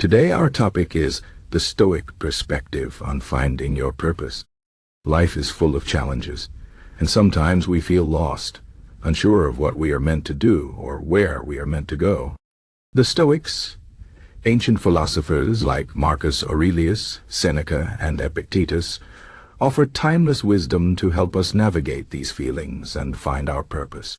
Today our topic is the Stoic perspective on finding your purpose. Life is full of challenges, and sometimes we feel lost, unsure of what we are meant to do or where we are meant to go. The Stoics, ancient philosophers like Marcus Aurelius, Seneca, and Epictetus, offer timeless wisdom to help us navigate these feelings and find our purpose.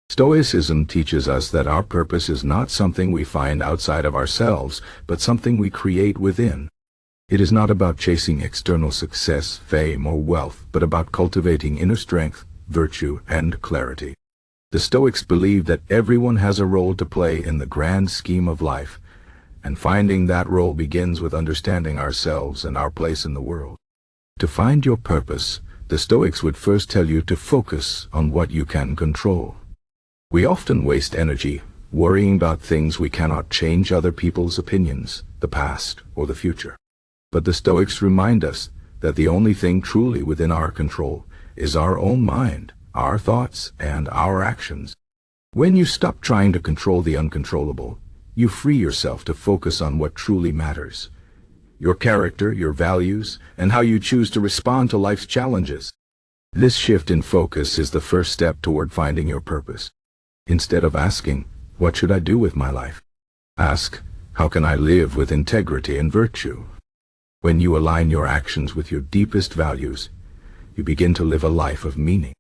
Stoicism teaches us that our purpose is not something we find outside of ourselves, but something we create within. It is not about chasing external success, fame, or wealth, but about cultivating inner strength, virtue, and clarity. The Stoics believe that everyone has a role to play in the grand scheme of life, and finding that role begins with understanding ourselves and our place in the world. To find your purpose, the Stoics would first tell you to focus on what you can control. We often waste energy worrying about things we cannot change: other people's opinions, the past, or the future. But the Stoics remind us that the only thing truly within our control is our own mind, our thoughts, and our actions. When you stop trying to control the uncontrollable, you free yourself to focus on what truly matters: your character, your values, and how you choose to respond to life's challenges. This shift in focus is the first step toward finding your purpose. Instead of asking, "What should I do with my life?" ask, "How can I live with integrity and virtue?" When you align your actions with your deepest values, you begin to live a life of meaning.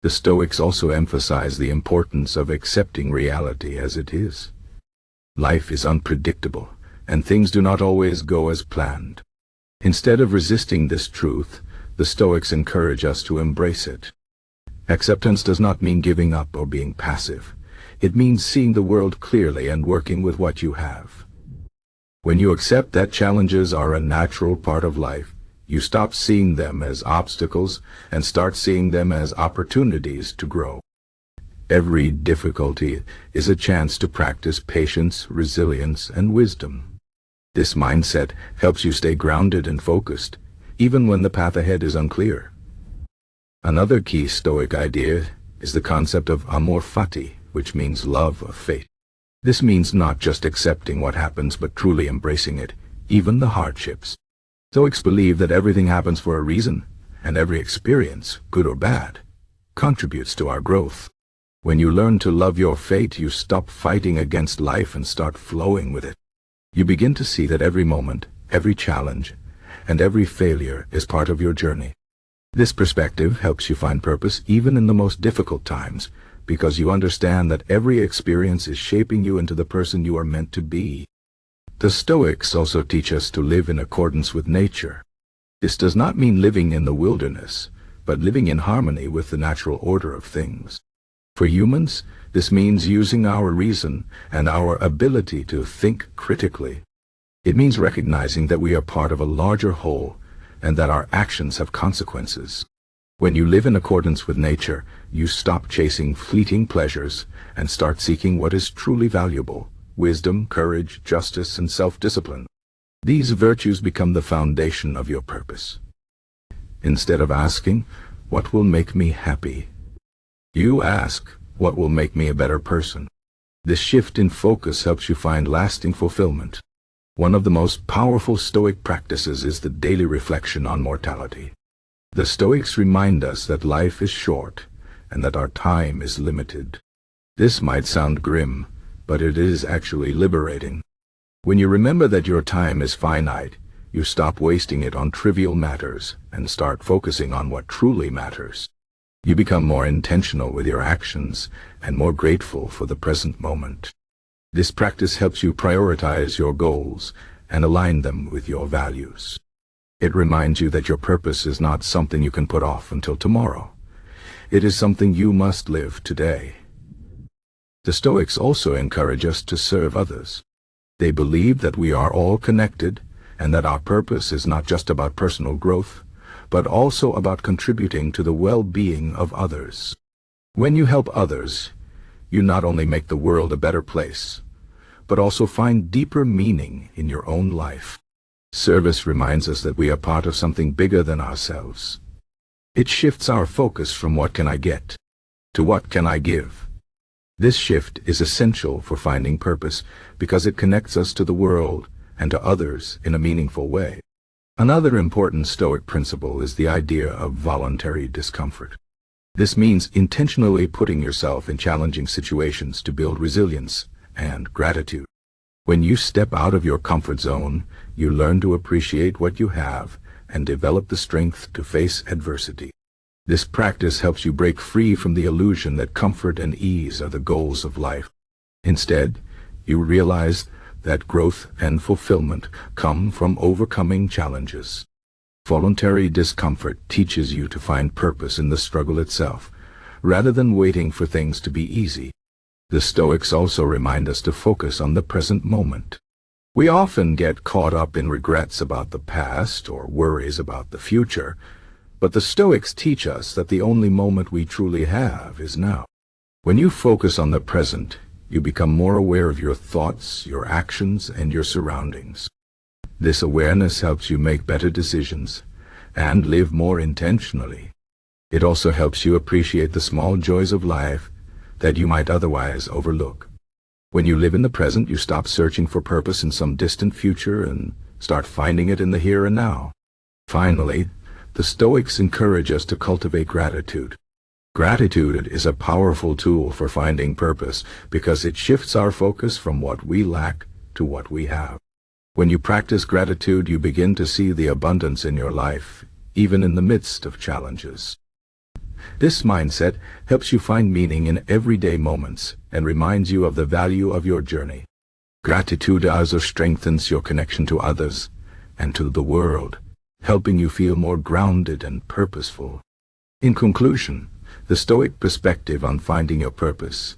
The Stoics also emphasize the importance of accepting reality as it is. Life is unpredictable, and things do not always go as planned. Instead of resisting this truth, the Stoics encourage us to embrace it. Acceptance does not mean giving up or being passive. It means seeing the world clearly and working with what you have. When you accept that challenges are a natural part of life, you stop seeing them as obstacles and start seeing them as opportunities to grow. Every difficulty is a chance to practice patience, resilience, and wisdom. This mindset helps you stay grounded and focused, even when the path ahead is unclear. Another key Stoic idea is the concept of Amor, Fati, which means love of fate. This means not just accepting what happens, but truly embracing it, even the hardships. Stoics believe that everything happens for a reason, and every experience, good or bad, contributes to our growth. When you learn to love your fate, you stop fighting against life and start flowing with it. You begin to see that every moment, every challenge, and every failure is part of your journey. This perspective helps you find purpose even in the most difficult times, because you understand that every experience is shaping you into the person you are meant to be. The Stoics also teach us to live in accordance with nature. This does not mean living in the wilderness, but living in harmony with the natural order of things. For humans, this means using our reason and our ability to think critically. It means recognizing that we are part of a larger whole and that our actions have consequences. When you live in accordance with nature, you stop chasing fleeting pleasures and start seeking what is truly valuable: wisdom, courage, justice, and self-discipline. These virtues become the foundation of your purpose. Instead of asking, "What will make me happy?" you ask, "What will make me a better person?" This shift in focus helps you find lasting fulfillment. One of the most powerful Stoic practices is the daily reflection on mortality. The Stoics remind us that life is short and that our time is limited. This might sound grim, but it is actually liberating. When you remember that your time is finite, you stop wasting it on trivial matters and start focusing on what truly matters. You become more intentional with your actions and more grateful for the present moment. This practice helps you prioritize your goals and align them with your values. It reminds you that your purpose is not something you can put off until tomorrow. It is something you must live today. The Stoics also encourage us to serve others. They believe that we are all connected and that our purpose is not just about personal growth, but also about contributing to the well-being of others. When you help others, you not only make the world a better place, but also find deeper meaning in your own life. Service reminds us that we are part of something bigger than ourselves. It shifts our focus from "what can I get" to "what can I give." This shift is essential for finding purpose because it connects us to the world and to others in a meaningful way. Another important Stoic principle is the idea of voluntary discomfort. This means intentionally putting yourself in challenging situations to build resilience and gratitude. When you step out of your comfort zone, you learn to appreciate what you have and develop the strength to face adversity. This practice helps you break free from the illusion that comfort and ease are the goals of life. Instead, you realize that growth and fulfillment come from overcoming challenges. Voluntary discomfort teaches you to find purpose in the struggle itself, rather than waiting for things to be easy. The Stoics also remind us to focus on the present moment. We often get caught up in regrets about the past or worries about the future, but the Stoics teach us that the only moment we truly have is now. When you focus on the present, you become more aware of your thoughts, your actions, and your surroundings. This awareness helps you make better decisions and live more intentionally. It also helps you appreciate the small joys of life that you might otherwise overlook. When you live in the present, you stop searching for purpose in some distant future and start finding it in the here and now. Finally, the Stoics encourage us to cultivate gratitude. Gratitude is a powerful tool for finding purpose because it shifts our focus from what we lack to what we have. When you practice gratitude, you begin to see the abundance in your life, even in the midst of challenges. This mindset helps you find meaning in everyday moments and reminds you of the value of your journey. Gratitude also strengthens your connection to others and to the world, helping you feel more grounded and purposeful. In conclusion, the Stoic perspective on finding your purpose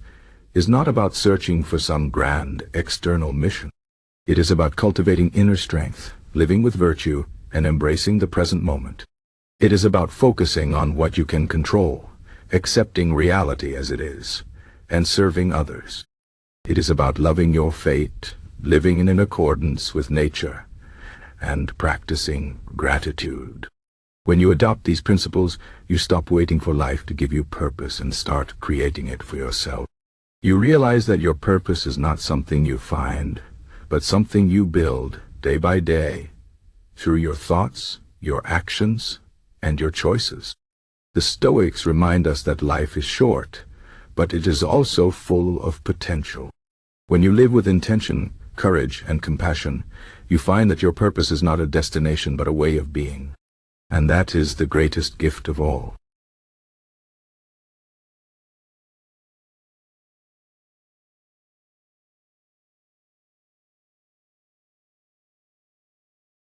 is not about searching for some grand external mission. It is about cultivating inner strength, living with virtue, and embracing the present moment. It is about focusing on what you can control, accepting reality as it is, and serving others. It is about loving your fate, living in accordance with nature, and practicing gratitude. When you adopt these principles, you stop waiting for life to give you purpose and start creating it for yourself. You realize that your purpose is not something you find, but something you build day by day through your thoughts, your actions, and your choices. The Stoics remind us that life is short, but it is also full of potential. When you live with intention, courage, and compassion, you find that your purpose is not a destination but a way of being. And that is the greatest gift of all.